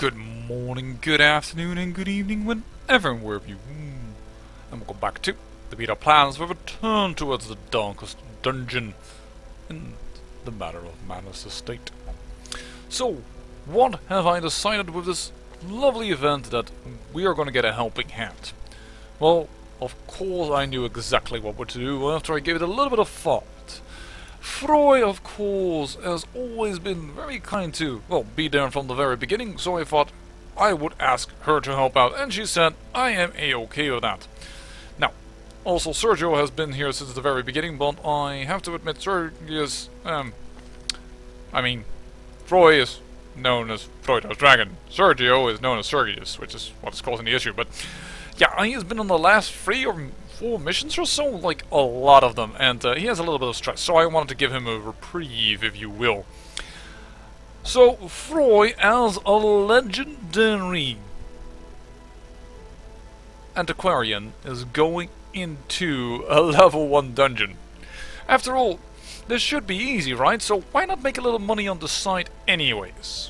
Good morning, good afternoon, and good evening, whenever and wherever you. And welcome back to the beta plans for return towards the darkest dungeon in the matter of Manus Estate. So, what have I decided with this lovely event that we are going to get a helping hand? Well, of course I knew exactly what to do after I gave it a little bit of thought. Froy, of course, has always been very kind to, well, be there from the very beginning, so I thought I would ask her to help out, and she said I am a-okay with that. Now, also Sergio has been here since the very beginning, but I have to admit Sergio's, Froy is known as Froido's Dragon. Sergio is known as Sergius, which is what's causing the issue, but yeah, he has been on the last 3 or 4 missions or so, like a lot of them, and he has a little bit of stress, so I wanted to give him a reprieve, if you will. So, Froy, as a legendary antiquarian, is going into a level 1 dungeon. After all, this should be easy, right? So why not make a little money on the side anyways?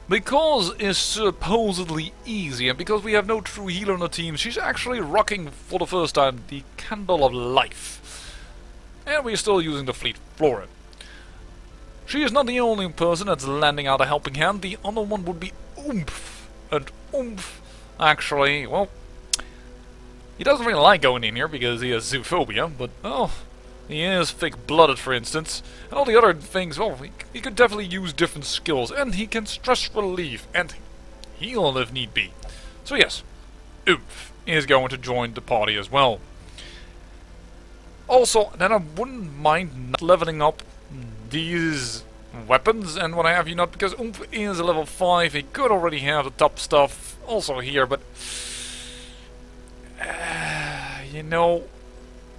Because it's supposedly easy, and because we have no true healer on the team, she's actually rocking, for the first time, the Candle of Life. And we're still using the Fleet Florin. She is not the only person that's lending out a helping hand. The other one would be Oomph. And Oomph, actually, well, he doesn't really like going in here because he has zoophobia, but, oh, he is thick-blooded, for instance. And all the other things, well, he could definitely use different skills. And he can stress relieve and heal if need be. So yes, Oomph is going to join the party as well. Also, then I wouldn't mind not leveling up these weapons and what have you not, because Oomph is a level 5. He could already have the top stuff also here, but you know,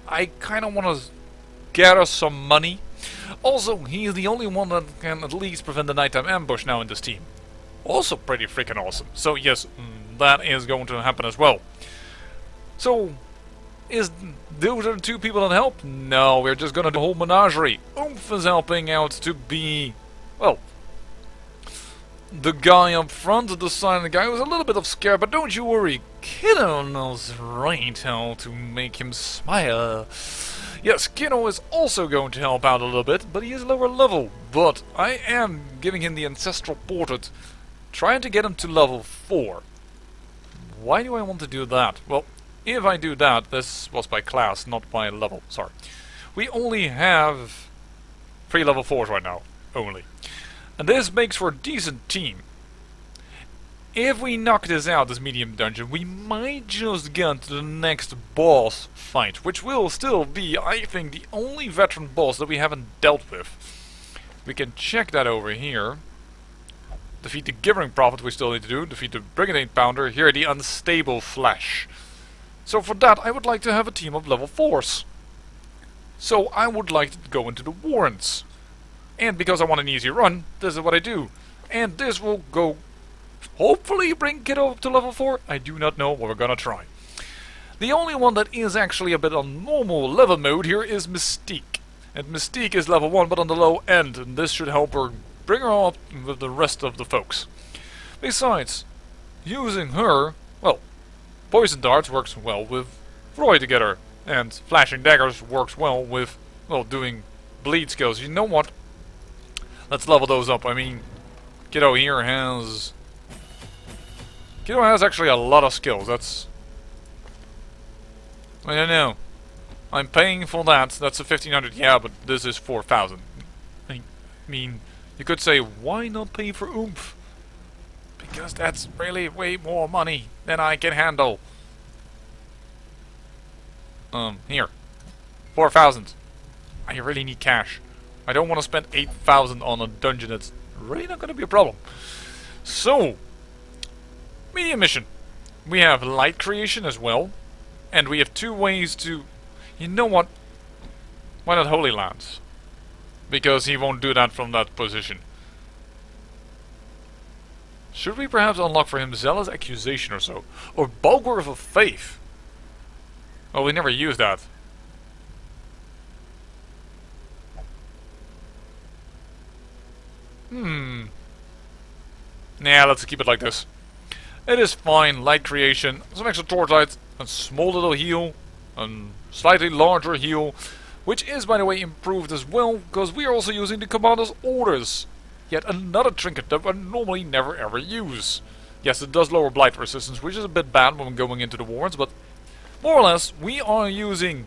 I kind of want to gather some money. Also, he is the only one that can at least prevent the nighttime ambush now in this team. Also pretty freaking awesome. So yes, that is going to happen as well. So, those are the 2 people that help? No, we're just gonna do a whole menagerie. Oomph is helping out to be, well, the guy up front, the silent guy who's a little bit of scare, but don't you worry, Kiddo knows right how to make him smile. Yes, Kino is also going to help out a little bit, but he is lower level. But I am giving him the Ancestral Portrait, trying to get him to level 4. Why do I want to do that? Well, if I do that, this was by class, not by level, sorry. We only have 3 level 4s right now, only. And this makes for a decent team. If we knock this out, this medium dungeon, we might just get to the next boss fight, which will still be, I think, the only veteran boss that we haven't dealt with. We can check that over here. Defeat the Givering Prophet we still need to do. Defeat the Brigade Pounder. Here, the Unstable Flesh. So for that, I would like to have a team of level 4s. So I would like to go into the Warrens. And because I want an easy run, this is what I do. And this will go, hopefully bring Kiddo up to level 4. I do not know, but we're gonna try. The only one that is actually a bit on normal level mode here is Mystique. And Mystique is level 1, but on the low end, and this should help her bring her up with the rest of the folks. Besides, using her, well, Poison Darts works well with Froy together, and Flashing Daggers works well with, well, doing bleed skills. You know what? Let's level those up. I mean, Kiddo here has actually a lot of skills. That's, I don't know. I'm paying for that. That's a 1500, yeah, but this is 4000. I mean, you could say, why not pay for Oomph? Because that's really way more money than I can handle. Here. 4000. I really need cash. I don't want to spend 8000 on a dungeon that's really not going to be a problem. So, medium mission. We have light creation as well. And we have 2 ways to... You know what? Why not Holy Lands? Because he won't do that from that position. Should we perhaps unlock for him Zealous Accusation or so? Or Bulwark of Faith? Well, we never used that. Nah, let's keep it like this. It is fine. Light creation, some extra torchlight, a small little heal, a slightly larger heal, which is, by the way, improved as well, because we are also using the commander's orders. Yet another trinket that I normally never ever use. Yes, it does lower blight resistance, which is a bit bad when going into the wards, but more or less, we are using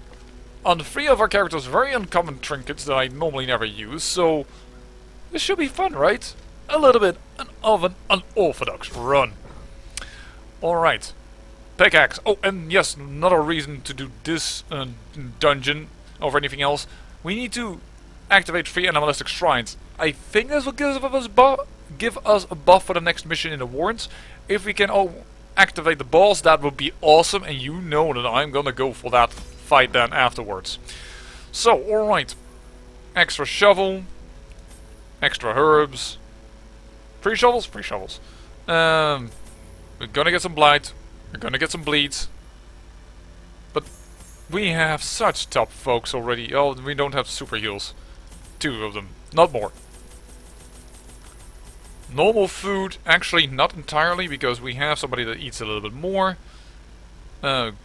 on 3 of our characters very uncommon trinkets that I normally never use, so this should be fun, right? A little bit of an unorthodox run. Alright. Pickaxe. Oh, and yes, another reason to do this dungeon over anything else. We need to activate 3 animalistic shrines. I think this will give us a buff for the next mission in the warrants. If we can activate the boss, that would be awesome, and you know that I'm gonna go for that fight then afterwards. So, alright. Extra shovel. Extra herbs. 3 shovels? 3 shovels. We're gonna get some blight. We're gonna get some bleeds. But we have such top folks already. Oh, we don't have super heals. 2 of them. Not more. Normal food. Actually, not entirely, because we have somebody that eats a little bit more.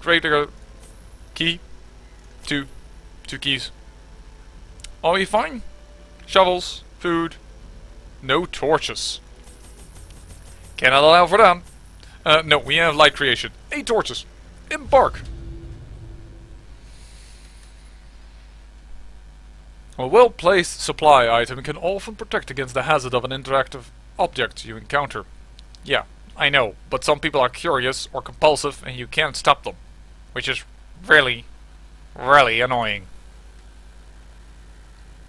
Greater key. 2 keys. Are we fine? Shovels. Food. No torches. Cannot allow for that. No, we have light creation. 8 torches. Embark. A well-placed supply item can often protect against the hazard of an interactive object you encounter. Yeah, I know, but some people are curious or compulsive and you can't stop them. Which is really, really annoying.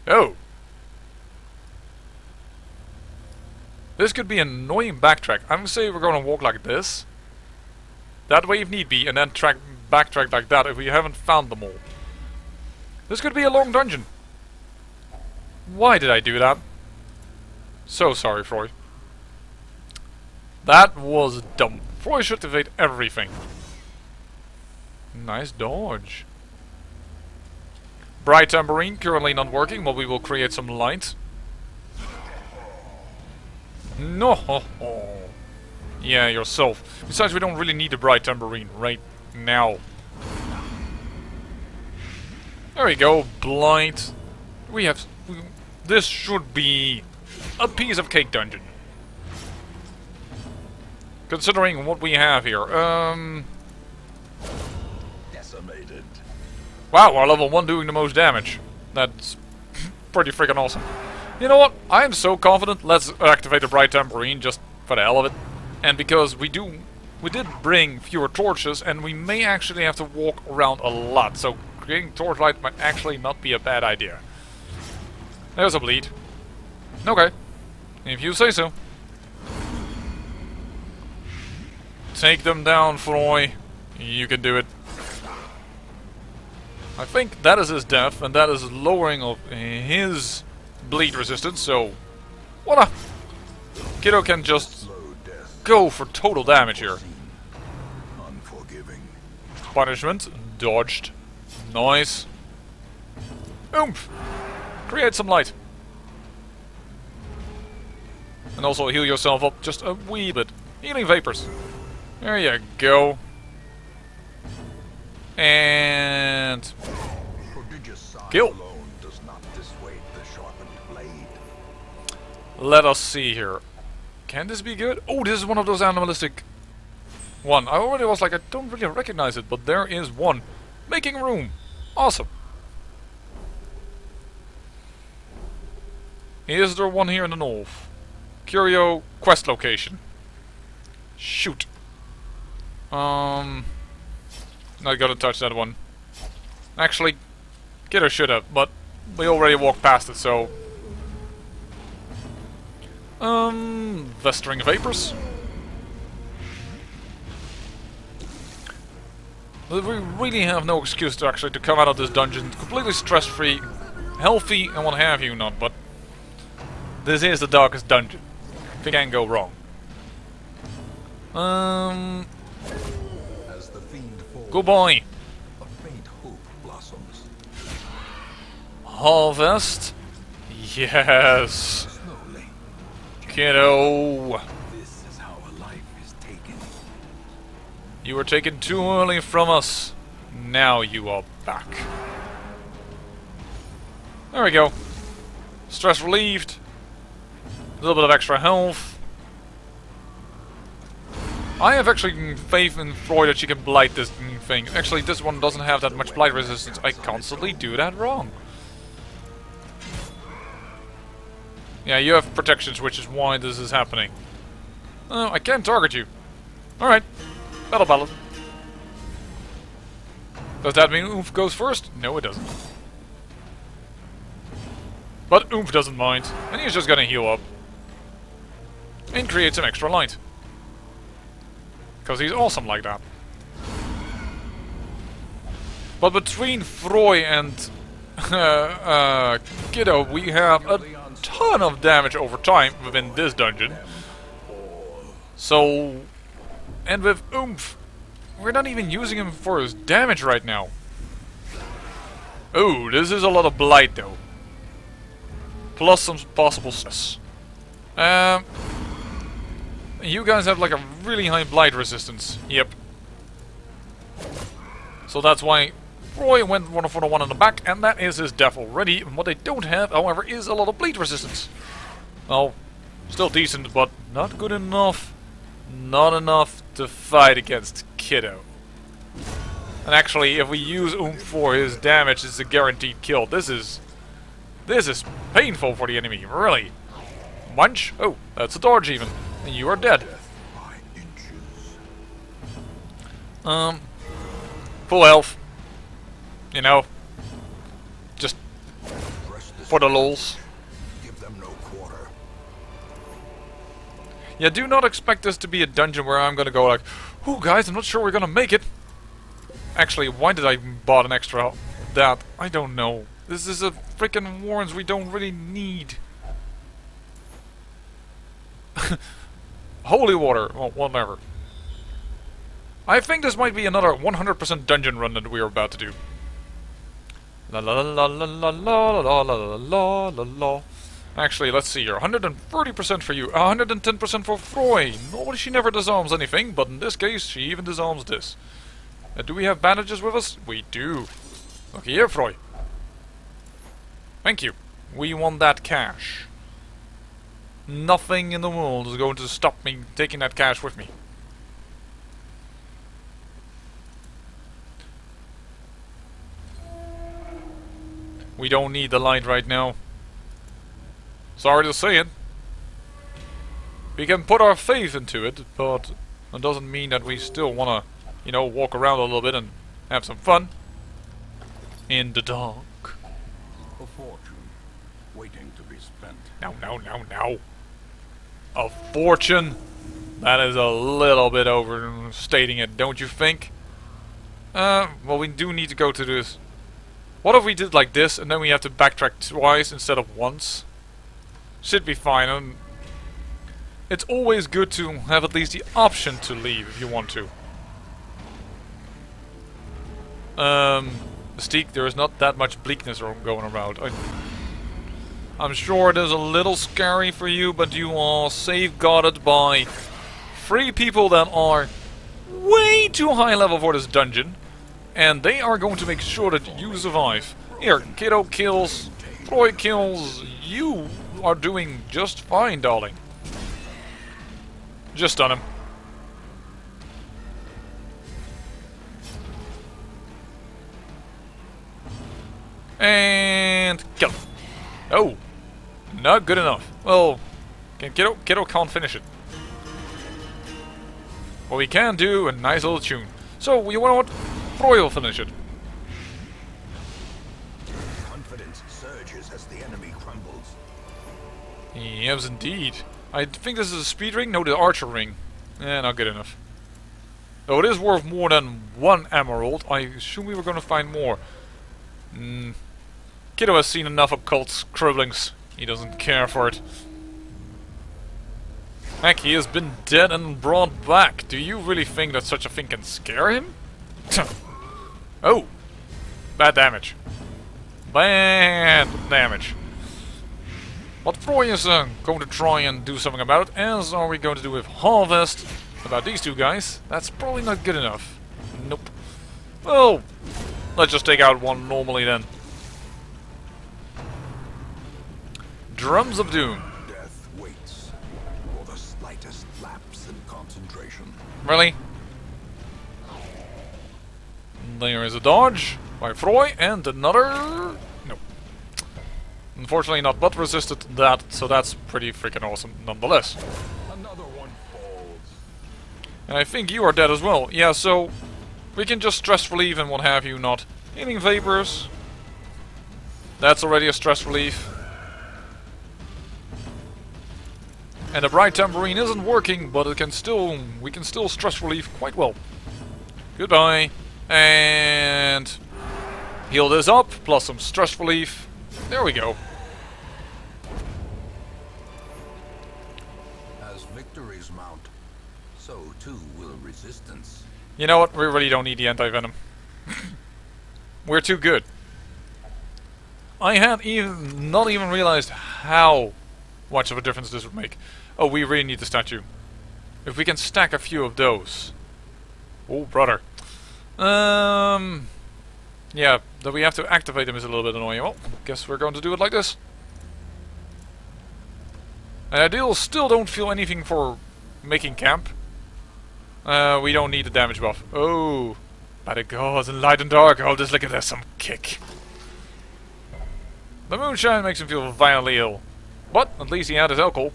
Oh. This could be an annoying backtrack. I'm gonna say we're gonna walk like this. That way if need be, and then backtrack like that if we haven't found them all. This could be a long dungeon. Why did I do that? So sorry, Froy. That was dumb. Froy should evade everything. Nice dodge. Bright tambourine currently not working, but we will create some light. No. Yeah, yourself. Besides, we don't really need a bright tambourine right now. There we go. Blight. This should be a piece of cake dungeon. Considering what we have here. Decimated. Wow, our level 1 doing the most damage. That's pretty freaking awesome. You know what? I am so confident. Let's activate a bright tambourine just for the hell of it. And because we did bring fewer torches, and we may actually have to walk around a lot. So creating torchlight might actually not be a bad idea. There's a bleed. Okay. If you say so. Take them down, Froy. You can do it. I think that is his death, and that is lowering of his bleed resistance, so... Voila! Kiddo can just go for total damage here. Unforgiving. Punishment. Dodged. Nice. Oomph! Create some light. And also heal yourself up just a wee bit. Healing vapors. There you go. And... kill. Does not dissuade the sharpened blade. Let us see here. Can this be good? Oh, this is one of those animalistic one. I already was like, I don't really recognize it, but there is one. Making room. Awesome. Is there one here in the north? Curio quest location. Shoot. Not gonna touch that one. Actually, Kiddo should have, but we already walked past it, so... Festering vapors. We really have no excuse to actually come out of this dungeon completely stress-free, healthy, and what have you not, but... this is the darkest dungeon. It can go wrong. As the fiend falls, Goodbye. a faint hope blossoms. Harvest. Yes. Slowly, Kiddo. this You were taken too early from us. Now you are back. There we go. Stress relieved. A little bit of extra health. I have actually faith in Freud that she can blight this thing. Actually, this one doesn't have that much blight resistance. I constantly do that wrong. Yeah, you have protections, which is why this is happening. Oh, I can't target you. Alright. Battle ballad. Does that mean Oomph goes first? No, it doesn't. But Oomph doesn't mind, and he's just gonna heal up. And create some extra light. Because he's awesome like that. But between Froy and Kiddo, we have a ton of damage over time within this dungeon. So, and with Oomph, we're not even using him for his damage right now. Oh, this is a lot of blight though. Plus some possible stress. You guys have like a really high blight resistance. Yep. So that's why Roy went for the one on the back, and that is his death already. And what they don't have, however, is a lot of bleed resistance. Well, still decent, but not good enough. Not enough to fight against Kiddo. And actually, if we use Oomph for his damage, it's a guaranteed kill. This is painful for the enemy, really. Munch? Oh, that's a dodge even. And you are dead. Full health. You know, just for the lulz. Give them no quarter. Yeah, do not expect this to be a dungeon where I'm gonna go like, "Ooh, guys, I'm not sure we're gonna make it." Actually, why did I bought an extra of that? I don't know. This is a freaking warrens we don't really need. Holy water, well, whatever. I think this might be another 100% dungeon run that we are about to do. La la la la la la la la la la la la. Actually, let's see here. 130% for you, 110% for Froy. No, she never disarms anything, but in this case, she even disarms this. Do we have bandages with us? We do. Look here, Froy. Thank you. We want that cash. Nothing in the world is going to stop me taking that cash with me. We don't need the light right now. Sorry to say it. We can put our faith into it, but that doesn't mean that we still wanna, you know, walk around a little bit and have some fun. In the dark. A fortune waiting to be spent. Now. A fortune? That is a little bit overstating it, don't you think? Well, we do need to go to this. What if we did like this, and then we have to backtrack twice instead of once? Should be fine. It's always good to have at least the option to leave if you want to. Mystique, there is not that much bleakness going around. I'm sure it is a little scary for you, but you are safeguarded by 3 people that are way too high level for this dungeon. And they are going to make sure that you survive. Here, Kiddo kills, Troy kills, you are doing just fine, darling. Just stun him. And kill him. Oh, not good enough. Well, Kiddo can't finish it. What we can do, a nice little tune. So, you know what? Froy will finish it. Confidence surges as the enemy crumbles. Yes, indeed. I think this is a speed ring? No, the archer ring. Not good enough. Though it is worth more than 1 emerald, I assume we were going to find more. Kiddo has seen enough occult scribblings. He doesn't care for it. Heck, he has been dead and brought back. Do you really think that such a thing can scare him? Oh! Bad damage. Bad damage. But Froy is going to try and do something about it, as are we going to do with Harvest. about these two guys. That's probably not good enough. Nope. Well, let's just take out one normally then. Drums of Doom. Death waits for the slightest lapse in concentration. Really? There is a dodge by Froy and another... No. Unfortunately not butt resisted that, so that's pretty freaking awesome nonetheless. Another one falls. And I think you are dead as well. Yeah, so we can just stress relieve and what have you, not healing vapors. That's already a stress relief. And the bright tambourine isn't working, but we can still stress relieve quite well. Goodbye. And heal this up, plus some stress relief. There we go. As victories mount, so too will resistance. You know what? We really don't need the anti-venom. We're too good. I had not even realized how much of a difference this would make. Oh, we really need the statue. If we can stack a few of those. Oh, brother. Yeah, that we have to activate them is a little bit annoying. Well, guess we're going to do it like this. And I still don't feel anything for making camp. We don't need the damage buff. Oh, by the gods in light and dark. Oh, just look at this, some kick. The moonshine makes him feel violently ill. But at least he had his alcohol.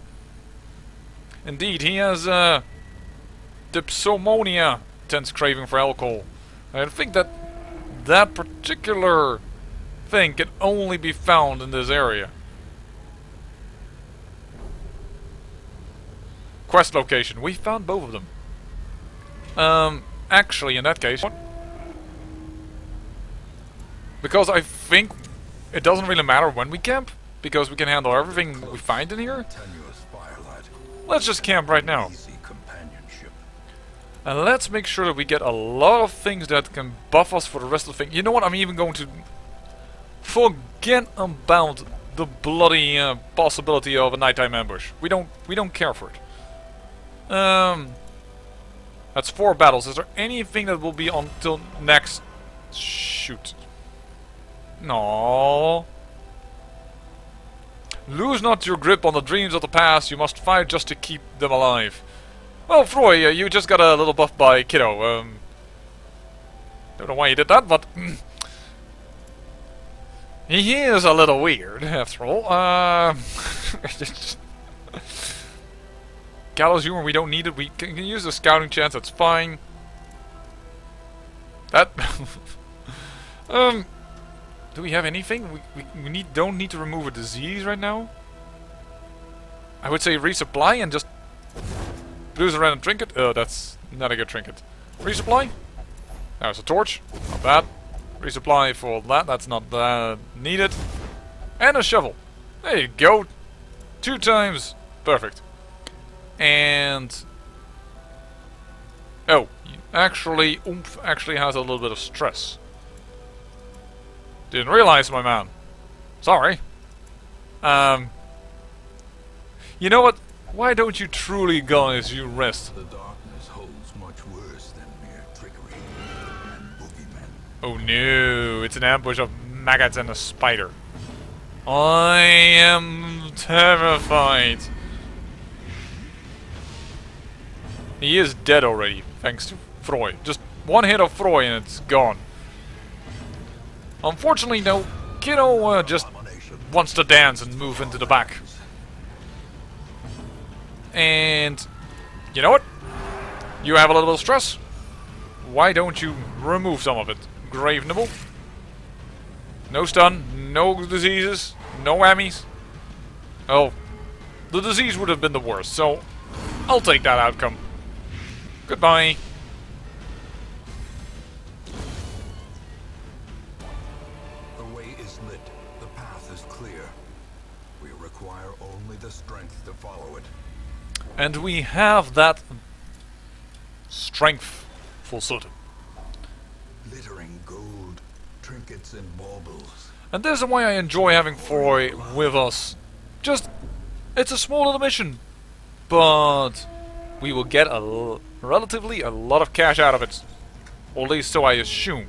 Indeed, he has dipsomania, intense craving for alcohol. I think that that particular thing can only be found in this area. Quest location. We found both of them. Actually, in that case, because I think it doesn't really matter when we camp, because we can handle everything we find in here. Tenuous firelight. Let's just camp right now. Easy companionship. And let's make sure that we get a lot of things that can buff us for the rest of the thing. You know what? I'm even going to forget about the bloody possibility of a nighttime ambush. We don't care for it. That's 4 battles. Is there anything that will be until next? Shoot. No. Lose not your grip on the dreams of the past. You must fight just to keep them alive. Well, Froy, you just got a little buff by Kiddo. Don't know why you did that, but he is a little weird, after all. Gallows humor, we don't need it. We can use the scouting chance. That's fine. That. Do we have anything? We don't need to remove a disease right now. I would say resupply and just lose a random trinket. Oh, that's not a good trinket. Resupply. There's a torch. Not bad. Resupply for that. That's not needed. And a shovel. There you go. 2 times. Perfect. And oh, actually, Oomph actually has a little bit of stress. Didn't realize, my man. Sorry. You know what? Why don't you truly guys you rest? The darkness holds much worse than mere trickery and boogeymen. Oh no, it's an ambush of maggots and a spider. I am terrified. He is dead already, thanks to Froy. Just one hit of Froy and it's gone. Unfortunately, no. Kiddo just wants to dance and move into the back. And you know what? You have a little bit of stress. Why don't you remove some of it? Grave Nibble. No stun, no diseases, no whammies. Oh, the disease would have been the worst, so I'll take that outcome. Goodbye. The way is lit. The path is clear. We require only the strength to follow it. And we have that strength for certain. Glittering gold, trinkets and baubles. And this is why I enjoy having Froy with us. Just, it's a small little mission, but we will get relatively a lot of cash out of it. Or at least so I assume.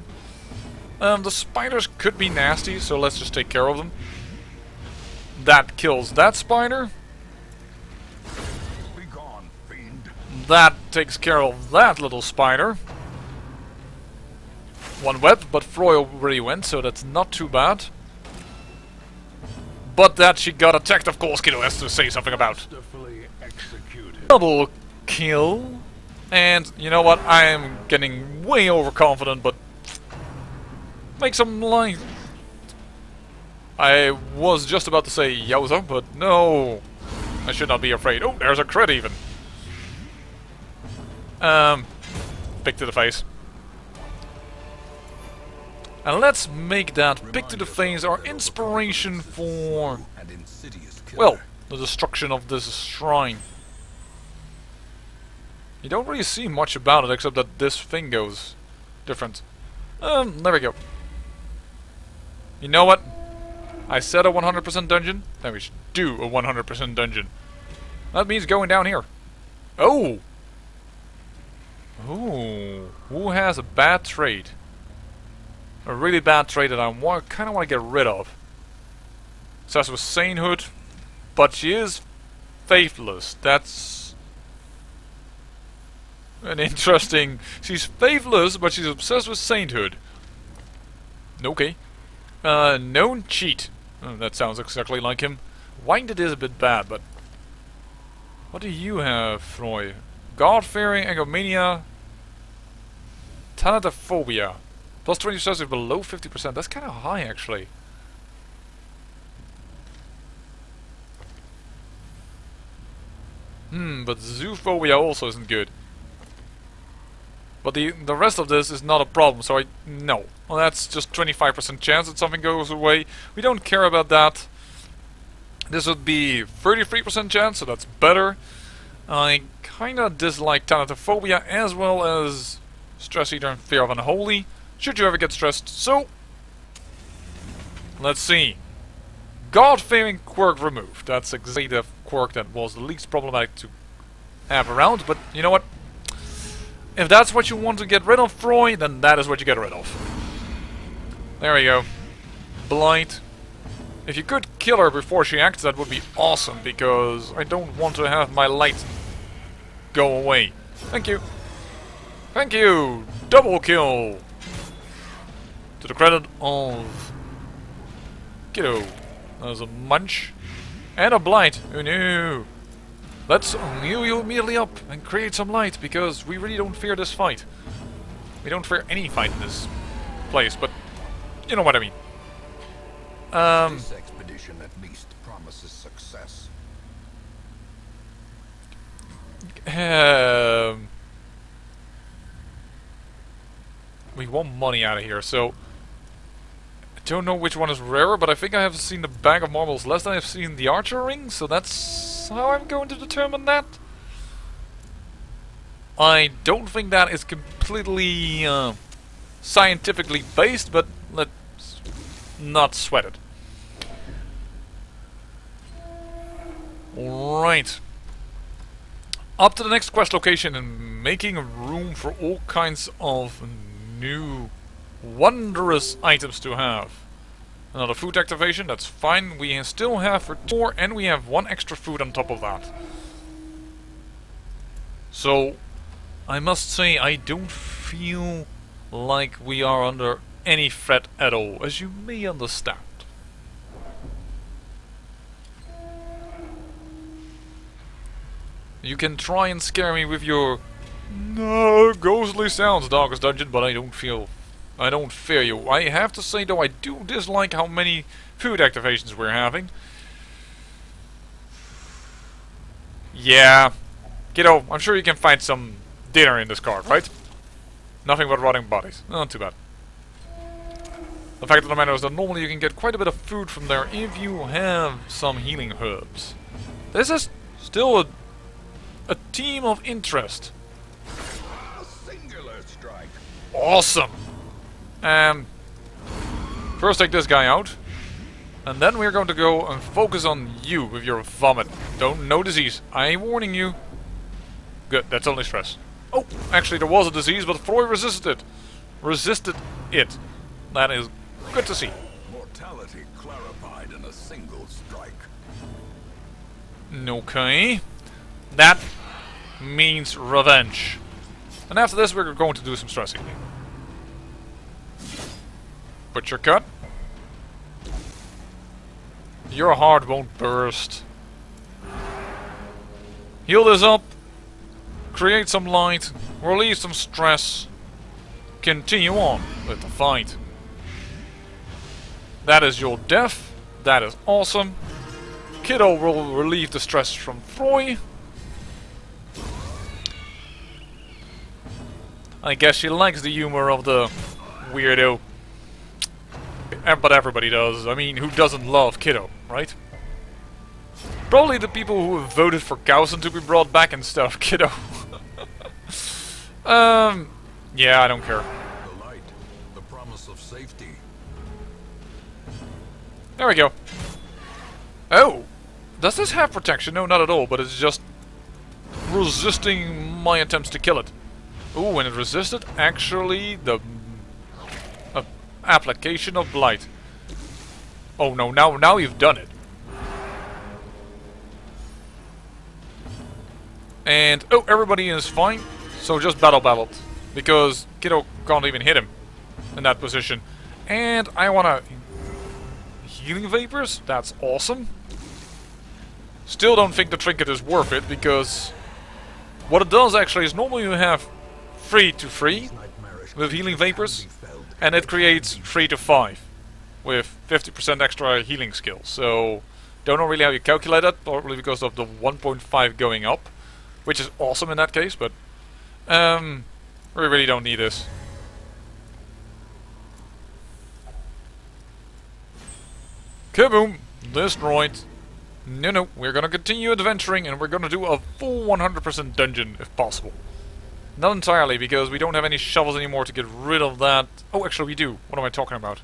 The spiders could be nasty, so let's just take care of them. That kills that spider. Be gone, fiend. That takes care of that little spider. One web, but Froy already went, so that's not too bad. But that she got attacked, of course, Kiddo has to say something about. Masterfully executed. Double kill. And you know what? I am getting way overconfident, but make some light. I was just about to say Yowza, but no. I should not be afraid. Oh, there's a crit even. Pick to the face. And let's make that pick to the face our inspiration for, And insidious killer. well, the destruction of this shrine. You don't really see much about it except that this thing goes different. There we go. You know what? I said a 100% dungeon, then we should do a 100% dungeon. That means going down here. Oh! Ooh, who has a bad trait? A really bad trait that I kind of want to get rid of. Obsessed with sainthood, but she is faithless. That's an interesting... She's faithless, but she's obsessed with sainthood. Okay. Known cheat. Oh, that sounds exactly like him. Winded is a bit bad, but... What do you have, Froy? God-fearing, egomania... Thanatophobia. Plus 20 success is below 50%. That's kind of high, actually. But zoophobia also isn't good. But the rest of this is not a problem, so no. Well, that's just 25% chance that something goes away. We don't care about that. This would be 33% chance, so that's better. I kinda dislike Thanatophobia as well as Stress Eater and Fear of Unholy. Should you ever get stressed, so... Let's see. God-fearing quirk removed. That's exactly the quirk that was the least problematic to have around, but you know what? If that's what you want to get rid of, Froy, then that is what you get rid of. There we go. Blight. If you could kill her before she acts, that would be awesome, because I don't want to have my light go away. Thank you. Thank you! Double kill! To the credit of... Kiddo. There's a munch. And a blight. Who knew? Let's heal you immediately up and create some light, because we really don't fear this fight. We don't fear any fight in this place, but you know what I mean. This expedition at least promises success. We want money out of here, so I don't know which one is rarer, but I think I have seen the bag of marbles less than I've seen the archer ring, so that's how I'm going to determine that. I don't think that is completely scientifically based, but let's not sweat it. Alright. Up to the next quest location and making room for all kinds of new wondrous items to have. Another food activation, that's fine. We still have for 4 and we have 1 extra food on top of that. So, I must say I don't feel like we are under any threat at all, as you may understand. You can try and scare me with your no ghostly sounds, Darkest Dungeon, but I don't fear you. I have to say though, I do dislike how many food activations we're having. Yeah. Kiddo, I'm sure you can find some dinner in this cart, right? Nothing but rotting bodies. Not too bad. The fact of the matter is that normally you can get quite a bit of food from there if you have some healing herbs. This is still a team of interest. A singular strike. Awesome! First take this guy out. And then we're going to go and focus on you with your vomit. No disease. I'm warning you. Good, that's only stress. Oh, actually there was a disease, but Freud resisted it. Resisted it. That is good to see. Mortality clarified in a single strike. Okay. That means revenge. And after this we're going to do some stress healing. Butcher cut. Your heart won't burst. Heal this up. Create some light. Release some stress. Continue on with the fight. That is your death. That is awesome. Kiddo will relieve the stress from Froy. I guess she likes the humor of the weirdo. But everybody does. I mean, who doesn't love Kiddo, right? Probably the people who have voted for Gaussen to be brought back and stuff, Kiddo. Yeah, I don't care. The light, the promise of safety. There we go. Oh! Does this have protection? No, not at all, but it's just resisting my attempts to kill it. Ooh, when it resisted, actually, the application of blight. Oh no, now you've done it. And, oh, everybody is fine, so just battled. Because Kiddo can't even hit him in that position. And I wanna... Healing Vapors? That's awesome. Still don't think the trinket is worth it, because... What it does actually is normally you have 3 to 3 with Healing Vapors. And it creates 3 to 5 with 50% extra healing skill. So, don't know really how you calculate that, probably because of the 1.5 going up. Which is awesome in that case, but we really don't need this. Kaboom! Destroyed. No, we're gonna continue adventuring and we're gonna do a full 100% dungeon if possible. Not entirely, because we don't have any shovels anymore to get rid of that. Oh, actually we do. What am I talking about?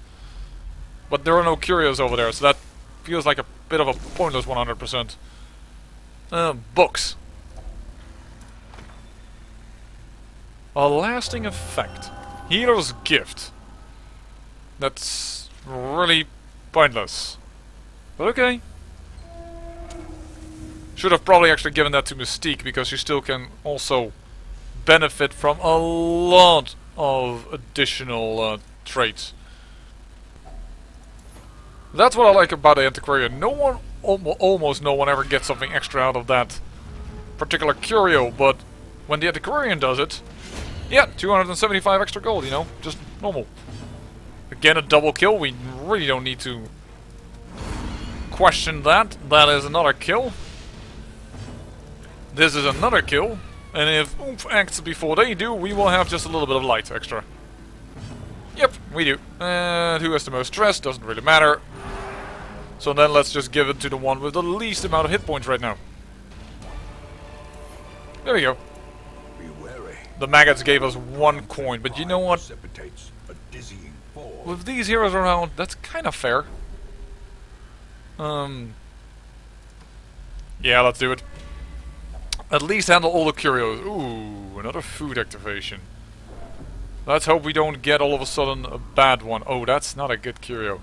But there are no curios over there, so that feels like a bit of a pointless 100%. Books. A lasting effect. Healer's Gift. That's really pointless. But okay. Should have probably actually given that to Mystique, because she still can also benefit from a lot of additional traits. That's what I like about the Antiquarian. No one, almost no one ever gets something extra out of that particular curio, but when the Antiquarian does it, yeah, 275 extra gold, you know, just normal. Again, a double kill, we really don't need to question that. That is another kill. This is another kill. And if Oomph acts before they do, we will have just a little bit of light extra. Yep, we do. And who has the most stress? Doesn't really matter. So then let's just give it to the one with the least amount of hit points right now. There we go. Be wary. The maggots gave us 1 coin, but you know what? Precipitates a dizzying fall. With these heroes around, that's kind of fair. Yeah, let's do it. At least handle all the curios. Ooh, another food activation. Let's hope we don't get all of a sudden a bad one. Oh, that's not a good curio.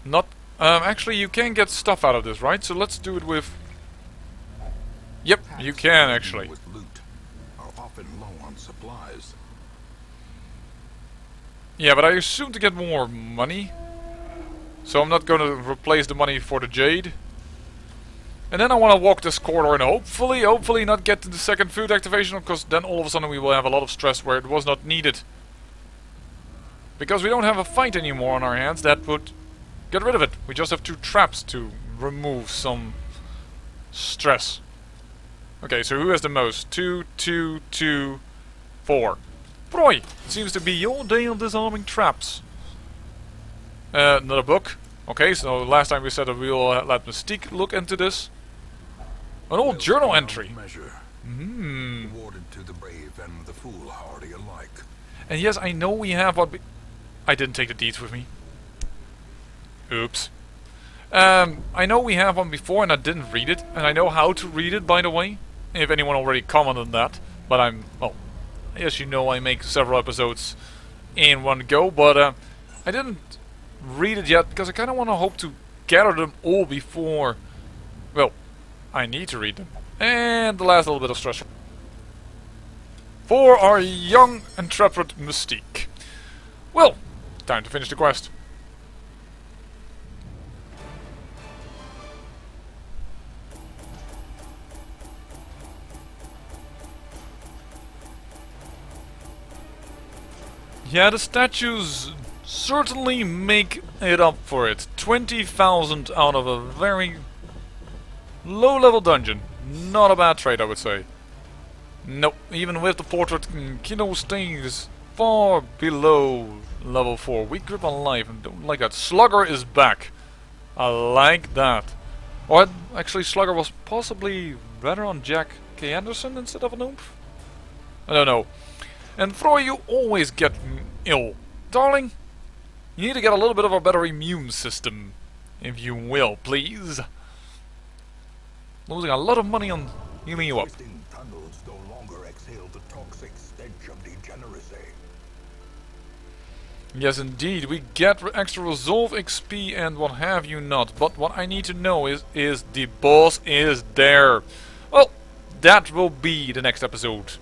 Not... actually, you can get stuff out of this, right? So let's do it with... Yep, you can actually. With loot are often low on supplies. Yeah, but I assume to get more money. So I'm not going to replace the money for the jade. And then I want to walk this corridor and hopefully not get to the second food activation, because then all of a sudden we will have a lot of stress where it was not needed. Because we don't have a fight anymore on our hands, that would get rid of it. We just have 2 traps to remove some stress. Okay, so who has the most? 2, 2, 2, 4. Boy, it seems to be your day of disarming traps. Another book. Okay, so last time we said that we will let Mystique look into this. An old journal entry. Awarded to the brave and the foolhardy alike. And yes, I know we have what I didn't take the deeds with me. Oops. I know we have one before and I didn't read it. And I know how to read it, by the way. if anyone already commented on that, but well, as you know, I make several episodes in one go, but I didn't read it yet because I kind of want to hope to gather them all before, well, I need to read them. And the last little bit of stress for our young, intrepid Mystique. Well, time to finish the quest. Yeah, the statues certainly make it up for it. 20,000 out of a very low-level dungeon. Not a bad trade, I would say. Nope, even with the portrait, Kino stays far below level 4. Weak grip on life, and don't like that. Slugger is back. I like that. Or actually, Slugger was possibly better on Jack K. Anderson instead of an oomph? I don't know. And Froy, you always get ill. Darling, you need to get a little bit of a better immune system, if you will, please. Losing a lot of money on healing you up. Twisting tunnels no longer exhale the toxic stench of degeneracy. Yes, indeed, we get extra resolve XP and what have you not. But what I need to know is the boss is there. Well, that will be the next episode.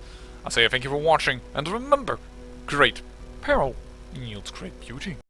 I say thank you for watching, and remember, great peril yields great beauty.